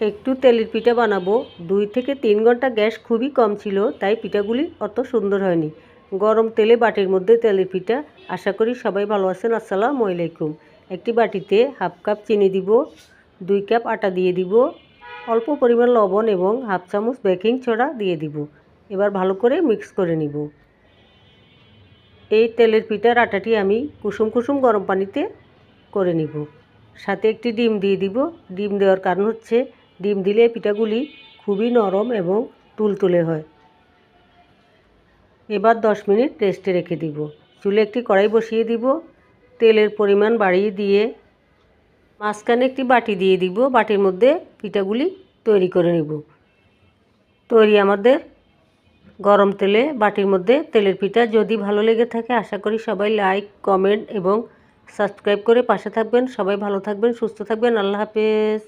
একটু তেলের পিঠা বানাবো। 2 থেকে 3 ঘন্টা গ্যাস খুবই কম ছিল, তাই পিঠাগুলি অত সুন্দর হয়নি। গরম তেলে বাটির মধ্যে তেলের পিঠা। আশা করি সবাই ভালো আছেন। আসসালামু আলাইকুম। একটি বাটিতে হাফ কাপ চিনি দিব, 2 কাপ আটা দিয়ে দিব, অল্প পরিমাণ লবণ এবং হাফ চামচ বেকিং সোডা দিয়ে দিব। এবার ভালো করে মিক্স করে নিব। এই তেলের পিঠার আটাটি আমি কুসুম কুসুম গরম পানিতে করে নিব। সাথে একটি ডিম দিয়ে দিব। ডিম দেওয়ার কারণ হচ্ছে ডিম দিলে পিঠাগুলি খুবই নরম এবং তুলতুলে হয়। এবার 10 মিনিট রেস্টে রেখে দিব। চুলে একটি কড়াই বসিয়ে দিব। তেলের পরিমাণ বাড়িয়ে দিয়ে মাঝখানে একটি বাটি দিয়ে দিব। বাটির মধ্যে পিঠাগুলি তৈরি করে নেব। তৈরি আমাদের গরম তেলে বাটির মধ্যে তেলের পিঠা। যদি ভালো লেগে থাকে আশা করি সবাই লাইক, কমেন্ট এবং সাবস্ক্রাইব করে পাশে থাকবেন। সবাই ভালো থাকবেন, সুস্থ থাকবেন। আল্লাহ হাফেজ।